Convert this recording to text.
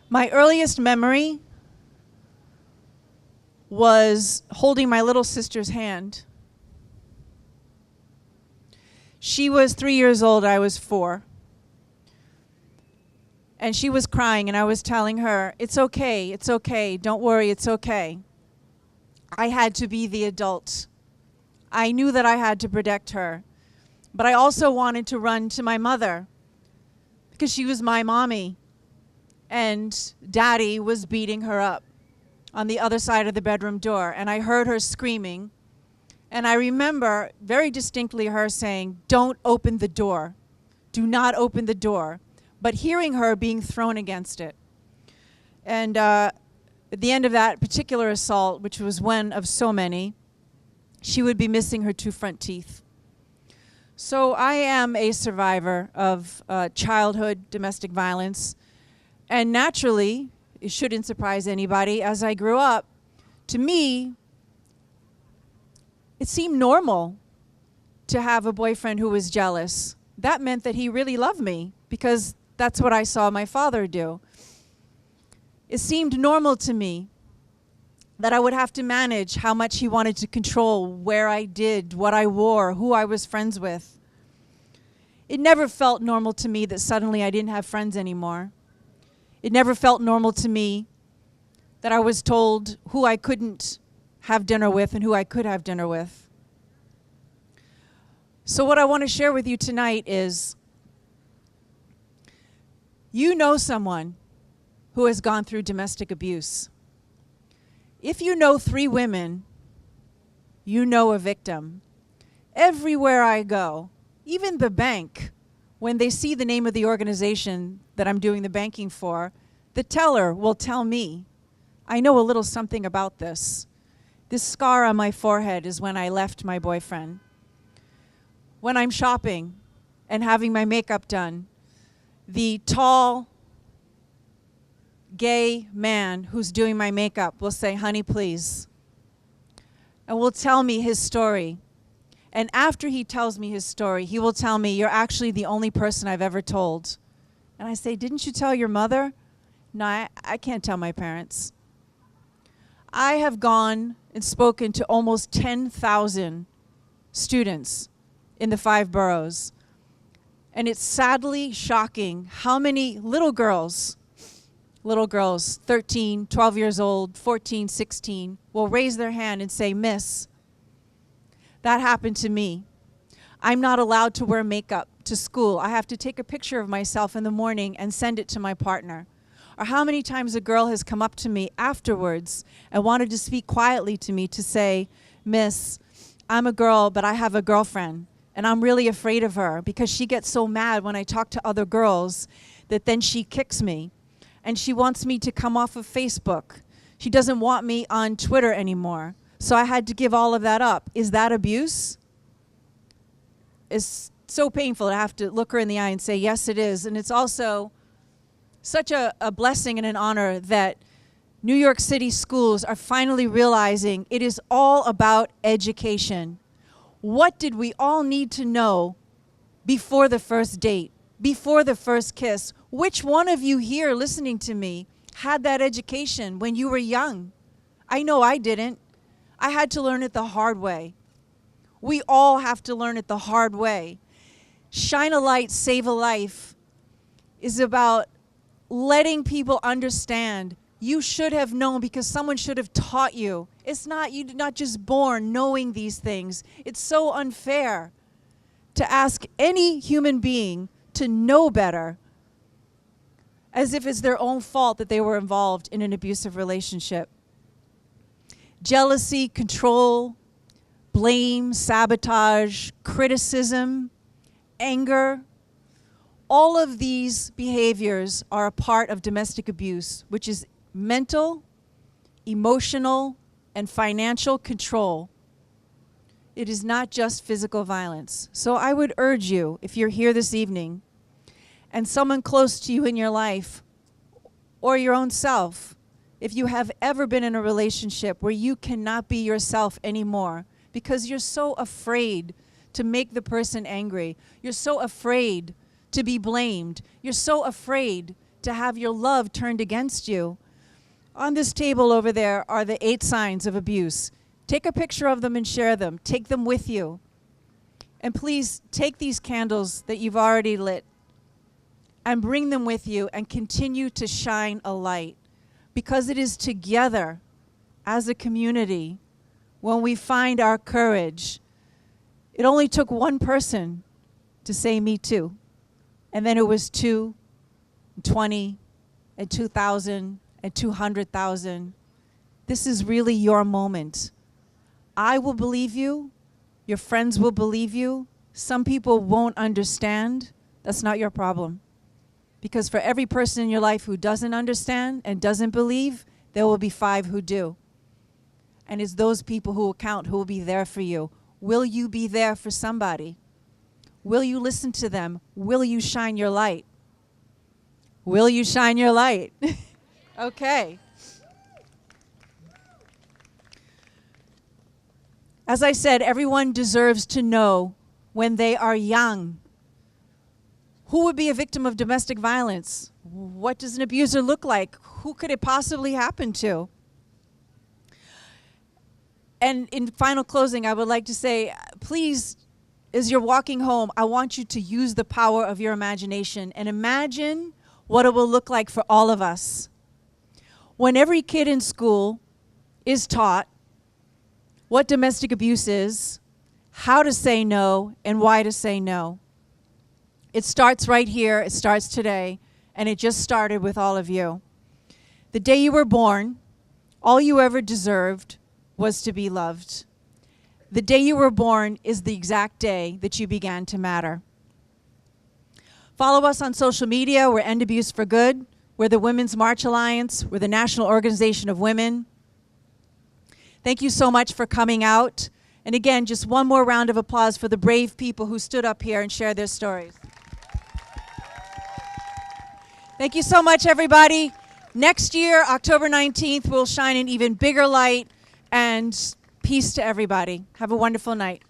My earliest memory was holding my little sister's hand. She was 3 years old, I was 4. And she was crying, and I was telling her, it's okay, don't worry, it's okay. I had to be the adult. I knew that I had to protect her. But I also wanted to run to my mother because she was my mommy. And Daddy was beating her up on the other side of the bedroom door. And I heard her screaming. And I remember very distinctly her saying, don't open the door. Do not open the door. But hearing her being thrown against it. And at the end of that particular assault, which was one of so many, she would be missing her 2 front teeth. So I am a survivor of childhood domestic violence. And naturally, it shouldn't surprise anybody, as I grew up, to me, it seemed normal to have a boyfriend who was jealous. That meant that he really loved me, because that's what I saw my father do. It seemed normal to me that I would have to manage how much he wanted to control where I did, what I wore, who I was friends with. It never felt normal to me that suddenly I didn't have friends anymore. It never felt normal to me that I was told who I couldn't have dinner with and who I could have dinner with. So what I want to share with you tonight is, you know someone who has gone through domestic abuse. If you know 3 women, you know a victim. Everywhere I go, even the bank, when they see the name of the organization that I'm doing the banking for, the teller will tell me, I know a little something about this. This scar on my forehead is when I left my boyfriend. When I'm shopping and having my makeup done, the tall, gay man who's doing my makeup will say, honey, please, and will tell me his story. And after he tells me his story, he will tell me, you're actually the only person I've ever told. And I say, didn't you tell your mother? No, I can't tell my parents. I have gone and spoken to almost 10,000 students in the 5 boroughs. And it's sadly shocking how many little girls, 13, 12 years old, 14, 16, will raise their hand and say, Miss, that happened to me. I'm not allowed to wear makeup to school. I have to take a picture of myself in the morning and send it to my partner. Or how many times a girl has come up to me afterwards and wanted to speak quietly to me to say, Miss, I'm a girl, but I have a girlfriend. And I'm really afraid of her because she gets so mad when I talk to other girls that then she kicks me. And she wants me to come off of Facebook. She doesn't want me on Twitter anymore. So I had to give all of that up. Is that abuse? It's so painful to have to look her in the eye and say, yes, it is. And it's also such a blessing and an honor that New York City schools are finally realizing it is all about education. What did we all need to know before the first date, before the first kiss? Which one of you here listening to me had that education when you were young? I know I didn't. I had to learn it the hard way. We all have to learn it the hard way. Shine a light, save a life is about letting people understand you should have known because someone should have taught you. It's not, you're not just born knowing these things. It's so unfair to ask any human being to know better as if it's their own fault that they were involved in an abusive relationship. Jealousy, control, blame, sabotage, criticism, anger, all of these behaviors are a part of domestic abuse, which is mental, emotional, and financial control. It is not just physical violence. So I would urge you, if you're here this evening, and someone close to you in your life, or your own self, if you have ever been in a relationship where you cannot be yourself anymore because you're so afraid to make the person angry, you're so afraid to be blamed, you're so afraid to have your love turned against you. On this table over there are the 8 signs of abuse. Take a picture of them and share them. Take them with you. And please take these candles that you've already lit and bring them with you and continue to shine a light. Because it is together, as a community, when we find our courage. It only took one person to say me too. And then it was 2, 20, and 2,000, and 200,000. This is really your moment. I will believe you. Your friends will believe you. Some people won't understand. That's not your problem. Because for every person in your life who doesn't understand and doesn't believe, there will be 5 who do. And it's those people who will count, who will be there for you. Will you be there for somebody? Will you listen to them? Will you shine your light? Will you shine your light? Okay. As I said, everyone deserves to know when they are young. Who would be a victim of domestic violence? What does an abuser look like? Who could it possibly happen to? And in final closing, I would like to say, please, as you're walking home, I want you to use the power of your imagination and imagine what it will look like for all of us. When every kid in school is taught what domestic abuse is, how to say no, and why to say no. It starts right here, it starts today, and it just started with all of you. The day you were born, all you ever deserved was to be loved. The day you were born is the exact day that you began to matter. Follow us on social media. We're End Abuse for Good. We're the Women's March Alliance. We're the National Organization of Women. Thank you so much for coming out. And again, just one more round of applause for the brave people who stood up here and shared their stories. Thank you so much, everybody. Next year, October 19th, we'll shine an even bigger light, and peace to everybody. Have a wonderful night.